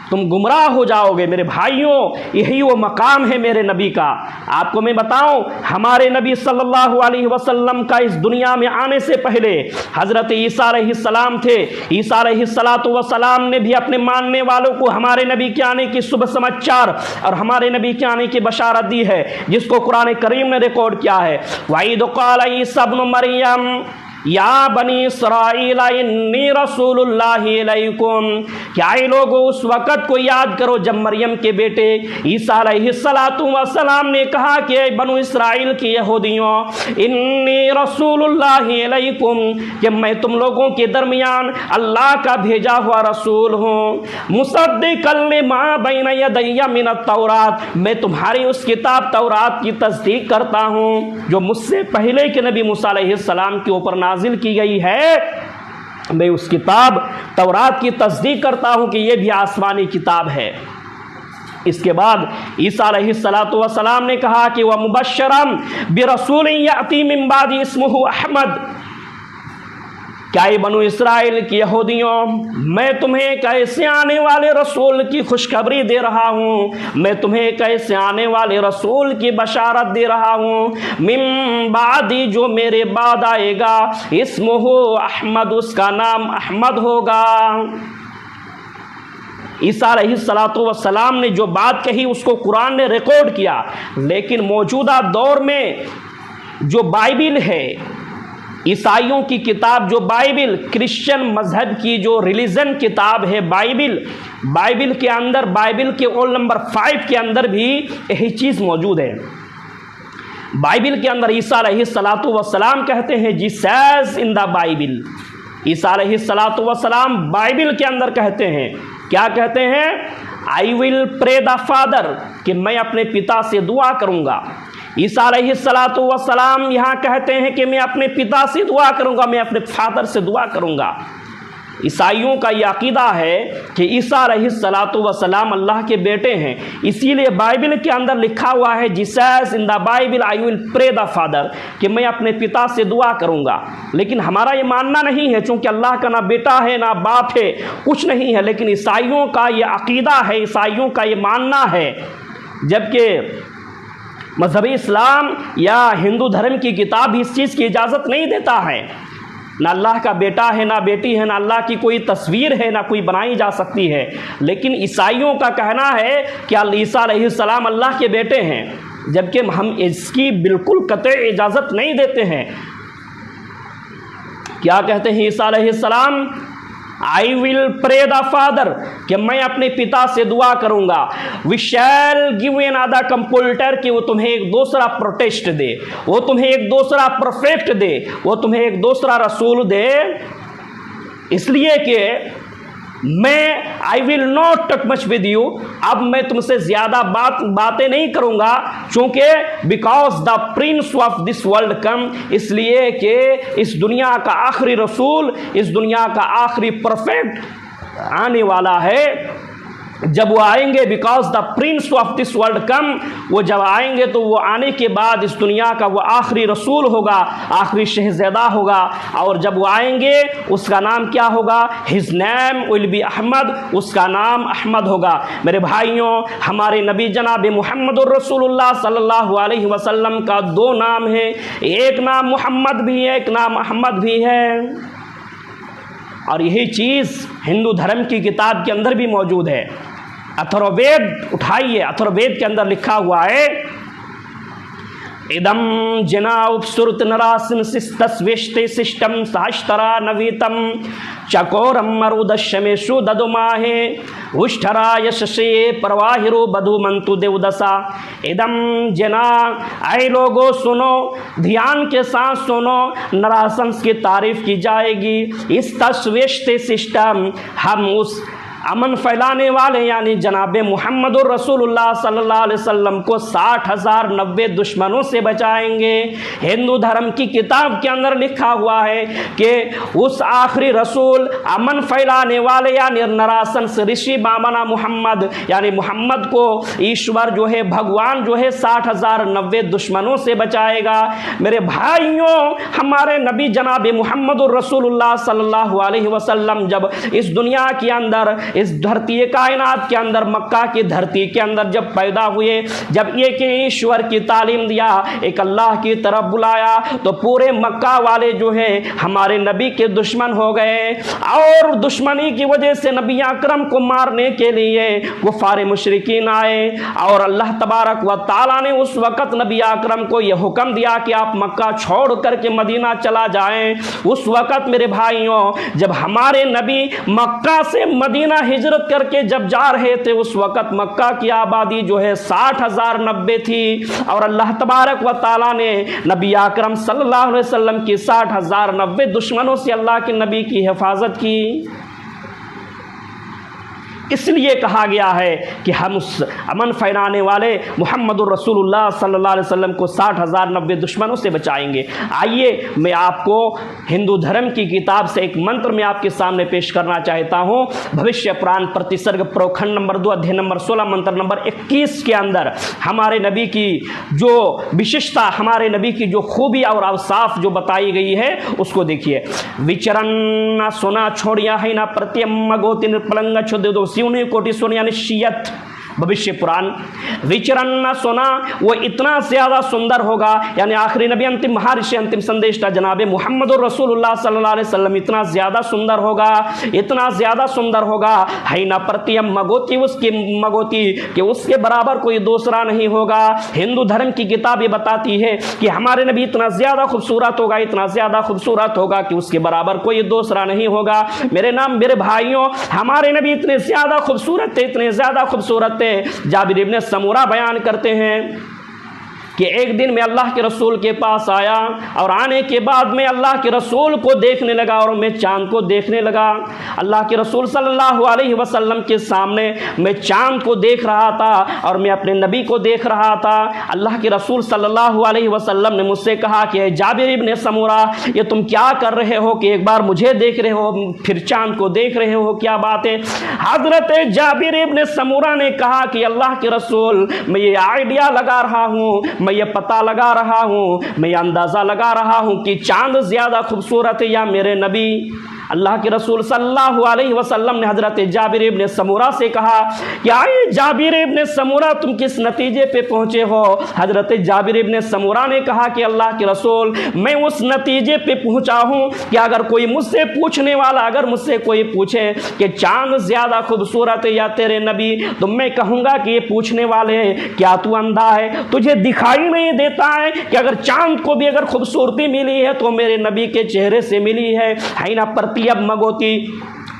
तुम गुमराह हो जाओगे। मेरे भाइयों, यही वो मकाम है मेरे नबी का। आपको मैं बताऊं, हमारे नबी सल्लल्लाहु अलैहि वसल्लम का इस दुनिया में आने से पहले हज़रत ईसा अलैहिस्सलाम थे। ईसा अलैहिस्सलातु वस्सलाम ने भी अपने मानने वालों को हमारे नबी के आने की शुभ समाचार और हमारे नबी के आने की बशारत दी है, जिसको कुरान करीम ने रिकॉर्ड किया है। वईद क़ाल ईसा इब्न मरियम या बनी इसराइल इन्नी रसूलुल्लाहि इलैकुम। क्या ये लोगों, उस वक़्त को याद करो जब मरियम के बेटे ईसा अलैहिस्सलातु वस्सलाम ने कहा कि बनु इसराइल के यहूदियों, इन्नी रसूलुल्लाहि इलैकुम, कि मैं तुम लोगों के दरमियान अल्लाह का भेजा हुआ रसूल हूँ। मुसद्दिक़न लिमा बैन यदैया मिनत तौरात, मैं तुम्हारी उस किताब तौरात की तस्दीक करता हूँ जो मुझसे पहले के नबी मूसा अलैहिस्सलाम के ऊपर नाजिल की गई है। मैं उस किताब तौरात की तस्दीक करता हूं कि यह भी आसमानी किताब है। इसके बाद ईसा अलैहिस्सलातु वस्सलाम ने कहा कि वह मुबश्शरम बिरसूलिन याती मिन बादी इस्मुहु अहमद। क्या ये बनु इसराइल की यहूदियों, मैं तुम्हें एक ऐसे आने वाले रसूल की खुशखबरी दे रहा हूँ, मैं तुम्हें एक ऐसे आने वाले रसूल की बशारत दे रहा हूँ, मिन बादी, जो मेरे बाद आएगा, इस्मुहु अहमद, उसका नाम अहमद होगा। ईसा अलैहिस्सलातु वस्सलाम ने जो बात कही उसको कुरान ने रिकॉर्ड किया, लेकिन मौजूदा दौर में जो बाइबिल है, ईसाइयों की किताब जो बाइबिल, क्रिश्चियन मजहब की जो रिलीजन किताब है बाइबिल के अंदर, बाइबिल के रोल नंबर 5 के अंदर भी यही चीज़ मौजूद है। बाइबिल के अंदर ईसा अलैहिस्सलातु वस्सलाम कहते हैं जीसस इन द बाइबिल। ईसा अलैहिस्सलातु वस्सलाम बाइबिल के अंदर कहते हैं, क्या कहते हैं? I will pray the father, कि मैं अपने पिता से दुआ करूँगा। ईसा अलैहिस्सलातु वस्सलाम यहाँ कहते हैं कि मैं अपने पिता से दुआ करूँगा, मैं अपने फादर से दुआ करूँगा। ईसाइयों का यह अकीदा है कि ईसा अलैहिस्सलातु वस्सलाम अल्लाह के बेटे हैं, इसीलिए बाइबिल के अंदर लिखा हुआ है Jesus in the Bible I will pray the father, कि मैं अपने पिता से दुआ करूँगा। लेकिन हमारा ये मानना नहीं है, चूँकि अल्लाह का ना बेटा है ना बाप है, कुछ नहीं है, लेकिन ईसाइयों का ये अकीदा है, ईसाइयों का ये मानना है। जबकि मज़हबी इस्लाम या हिंदू धर्म की किताब इस चीज़ की इजाज़त नहीं देता है। ना अल्लाह का बेटा है, ना बेटी है, ना अल्लाह की कोई तस्वीर है, ना कोई बनाई जा सकती है। लेकिन ईसाइयों का कहना है कि ईसा अलैहिस्सलाम अल्लाह के बेटे हैं, जबकि हम इसकी बिल्कुल कतई इजाज़त नहीं देते हैं। क्या कहते हैं ईसा अलैहिस्सलाम? I will pray the father, कि मैं अपने पिता से दुआ करूंगा। We shall give another comforter, कि वो तुम्हें एक दूसरा प्रोटेस्ट दे, वो तुम्हें एक दूसरा परफेक्ट दे, वो तुम्हें एक दूसरा रसूल दे। इसलिए कि मैं I will not talk much with you, अब मैं तुमसे ज़्यादा बातें नहीं करूँगा, चूँकि because the Prince of this world कम, इसलिए कि इस दुनिया का आखिरी रसूल, इस दुनिया का आखिरी परफेक्ट आने वाला है। जब वो आएंगे, because the Prince of this world कम, वो जब आएंगे तो वो आने के बाद इस दुनिया का वो आखिरी रसूल होगा, आखिरी शहज़ादा होगा। और जब वो आएंगे उसका नाम क्या होगा? His name will be Ahmad, उसका नाम अहमद होगा। मेरे भाइयों, हमारे नबी जनाब मुहम्मदुर रसूलुल्लाह सल्लल्लाहु अलैहि वसल्लम का 2 नाम है, एक नाम मोहम्मद भी है, एक नाम अहमद भी है। और यही चीज़ हिंदू धर्म की किताब के अंदर भी मौजूद है। अथर्ववेद उठाइए, अथर्ववेद के अंदर लिखा हुआ है, इदम जना उपसुरत नरासिम तस्वेष्टे शिष्टम सहस्तरा नवीतम चकोरम मरुदशमेशु ददुमाहे उष्ठरा यशसे परवाहिरो बधुमंतु देवदशा। इदम जना, आए लोगो सुनो, ध्यान के साथ सुनो, नरासंस की तारीफ की जाएगी। इस तस्वेष्टे सिस्टम, हम उस अमन फैलाने वाले यानी जनाब मुहम्मदुर रसूलुल्लाह सल्लल्लाहु अलैहि वसल्लम को 60,090 दुश्मनों से बचाएंगे। हिंदू धर्म की किताब के अंदर लिखा हुआ है कि उस आखिरी रसूल, अमन फैलाने वाले यानी नरासन से ऋषि मामना मोहम्मद, यानी मोहम्मद को ईश्वर जो है, भगवान जो है 60,090 दुश्मनों से बचाएगा। मेरे भाइयों, हमारे नबी जनाब मुहम्मदुर रसूलुल्लाह सल्लल्लाहु अलैहि वसल्लम जब इस दुनिया के अंदर इस धरती कायनात के अंदर, मक्का की धरती के अंदर जब पैदा हुए, जब एक ईश्वर की तालीम दिया, एक अल्लाह की तरफ बुलाया, तो पूरे मक्का वाले जो है हमारे नबी के दुश्मन हो गए। और दुश्मनी की वजह से नबी अकरम को मारने के लिए कुफार मुशरिकीन आए। और अल्लाह तबारक व ताला ने उस वक़्त नबी अकरम को यह हुक्म दिया कि आप मक्का छोड़ करके मदीना चला जाएं। उस वक़्त मेरे भाइयों, जब हमारे नबी मक्का से मदीना हिजरत करके जब जा रहे थे, उस वक़्त मक्का की आबादी जो है 60,090 थी। और अल्लाह तबारक व ताला ने नबी अकरम सल्लल्लाहु अलैहि वसल्लम की 60,090 दुश्मनों से अल्लाह के नबी की हिफाजत की। इसलिए कहा गया है कि हम उस अमन फैलाने वाले मुहम्मदुर रसूलुल्लाह सल्लल्लाहु अलैहि वसल्लम को 60,090 दुश्मनों से बचाएंगे। आइए मैं आपको हिंदू धर्म की किताब से एक मंत्र में आपके सामने पेश करना चाहता हूँ। भविष्य पुराण प्रतिसर्ग प्रखंड नंबर 2 अध्याय नंबर 16 मंत्र नंबर 21 के अंदर हमारे नबी की जो विशिष्टता, हमारे नबी की जो खूबी और अवसाफ जो बताई गई है उसको देखिए। विचरण न सोना छोड़िया है ना प्रत्यम गोति निर्पलंग छुद्दो शिवनी कोटि सोनिया निश्चियत। भविष्य पुराण, विचरण न सोना वो इतना ज़्यादा सुंदर होगा, यानी आखिरी नबी अंतिम महर्षि अंतिम संदेशता जनाबे मुहम्मदुर रसूलुल्लाह सल्लल्लाहु अलैहि वसल्लम इतना ज़्यादा सुंदर होगा, इतना ज़्यादा सुंदर होगा, है ना प्रतियम मगोती, उसकी मगोती कि उसके बराबर कोई दूसरा नहीं होगा। हिंदू धर्म की किताब ये बताती है कि हमारे नबी इतना ज़्यादा खूबसूरत होगा, इतना ज़्यादा खूबसूरत होगा कि उसके बराबर कोई दूसरा नहीं होगा। मेरे भाइयों, हमारे नबी इतने ज़्यादा खूबसूरत थे, इतने ज़्यादा खूबसूरत थे। जाबिर इब्न समूरा बयान करते हैं कि एक दिन मैं अल्लाह के रसूल के पास आया और आने के बाद मैं अल्लाह के रसूल को देखने लगा और मैं चाँद को देखने लगा। अल्लाह के रसूल सल्लल्लाहु अलैहि वसल्लम के सामने मैं चाँद को देख रहा था और मैं अपने नबी को देख रहा था। अल्लाह के रसूल सल्लल्लाहु अलैहि वसल्लम ने मुझसे कहा कि जाबिर इब्न समूरा, ये तुम क्या कर रहे हो कि एक बार मुझे देख रहे हो फिर चाँद को देख रहे हो, क्या बात है? हज़रत जाबिर इब्न समूरा ने कहा कि अल्लाह के रसूल, मैं ये आइडिया लगा रहा हूँ, मैं ये पता लगा रहा हूँ, मैं ये अंदाज़ा लगा रहा हूँ कि चाँद ज़्यादा खूबसूरत है या मेरे नबी। अल्लाह के रसूल सल्लल्लाहु अलैहि वसल्लम ने हज़रत जाबिर इब्न समूरा से कहा कि आए जाबिर इब्न समूरा, तुम किस नतीजे पे पहुँचे हो? हज़रत जाबिर इब्न समूरा ने कहा कि अल्लाह के रसूल, मैं उस नतीजे पे पहुँचा हूँ कि अगर कोई मुझसे पूछने वाला, अगर मुझसे कोई पूछे कि चाँद ज़्यादा खूबसूरत है या तेरे नबी, तो मैं कहूँगा कि ये पूछने वाले क्या तू अंधा है? तुझे दिखाई नहीं देता है कि अगर चाँद को भी अगर खूबसूरती मिली है तो मेरे नबी के चेहरे से मिली है ना? अब मगोती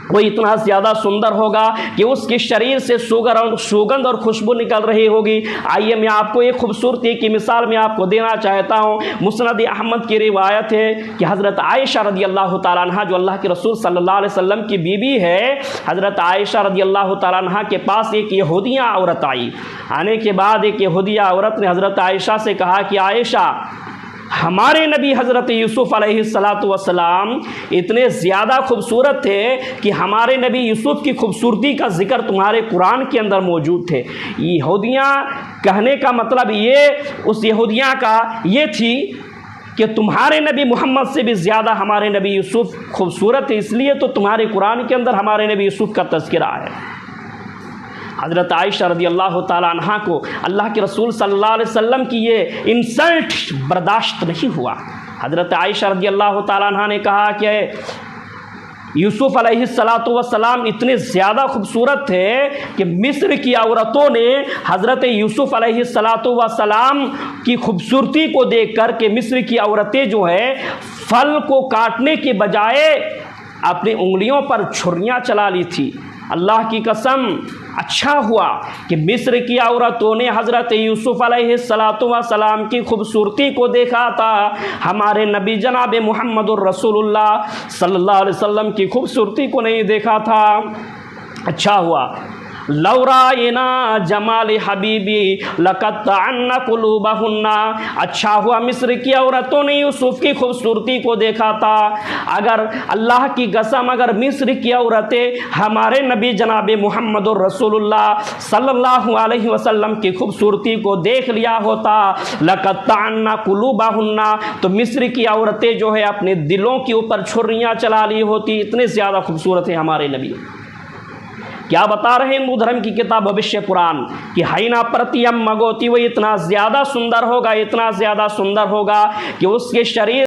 वो इतना ज़्यादा सुंदर होगा कि उसके शरीर से सुगंध और खुशबू निकल रही होगी। आइए मैं आपको एक खूबसूरती की मिसाल में आपको देना चाहता हूँ। मुस्नद अहमद की रिवायत है कि हज़रत आयशा रदी अल्लाह ताला अन्हा, जो अल्लाह के रसूल सल्लल्लाहु अलैहि वसल्लम की बीबी है, हज़रत आयशा रदी अल्लाह ताला अन्हा के पास एक यहूदिया औरत आई। आने के बाद एक यहूदिया औरत ने हज़रत आयशा से कहा कि आयशा, हमारे नबी हज़रत यूसुफ़ अलैहिस्सलातु वस्सलाम इतने ज़्यादा खूबसूरत थे कि हमारे नबी यूसुफ़ की खूबसूरती का ज़िक्र तुम्हारे कुरान के अंदर मौजूद थे। यहूदियाँ कहने का मतलब ये, उस यहूदियाँ का ये थी कि तुम्हारे नबी मोहम्मद से भी ज़्यादा हमारे नबी यूसुफ़ खूबसूरत है, इसलिए तो तुम्हारे कुरान के अंदर हमारे नबी यूसुफ़ का तज़किरा है। हज़रत आयशा रदी अल्लाह ताला अन्हा को अल्लाह के रसूल सल्लल्लाहु अलैहि वसल्लम की ये इंसल्ट बर्दाश्त नहीं हुआ। हज़रत आयशा रदी अल्लाह ताला अन्हा ने कहा कि यूसुफ़ अलैहिस्सलातु वस्सलाम इतने ज़्यादा खूबसूरत थे कि मिस्र की औरतों ने हज़रत यूसुफ़ अलैहिस्सलातु वस्सलाम की खूबसूरती को देख कर के मिस्र की औरतें जो है फल को काटने के बजाय अपनी उंगलियों पर छुरियाँ चला ली थी। अल्लाह की कसम, अच्छा हुआ कि मिस्र की औरतों ने हज़रत यूसुफ़ अलैहिस्सलातु वस्सलाम की खूबसूरती को देखा था, हमारे नबी जनाब मुहम्मदुर रसूलुल्लाह सल्लल्लाहु अलैहि वसल्लम की खूबसूरती को नहीं देखा था। अच्छा हुआ, लौराइना जमाल हबीबी लक़त्तअन्ना कुलूबहुन्ना, अच्छा हुआ मिस्र की औरतों ने यूसुफ़ की खूबसूरती को देखा था। अगर अल्लाह की कसम, अगर मिस्र की औरतें हमारे नबी जनाब मुहम्मदुर रसूलुल्लाह सल्लल्लाहु अलैहि वसल्लम की खूबसूरती को देख लिया होता, लक़त्तअन्ना कुलूबहुन्ना, तो मिस्र की औरतें जो है अपने दिलों के ऊपर छुरियाँ चला ली होती। इतने ज़्यादा खूबसूरत है हमारे नबी। क्या बता रहे हैं हिंदू धर्म की किताब भविष्य पुराण कि हैना प्रतियम मगोती, वो इतना ज़्यादा सुंदर होगा, इतना ज़्यादा सुंदर होगा कि उसके शरीर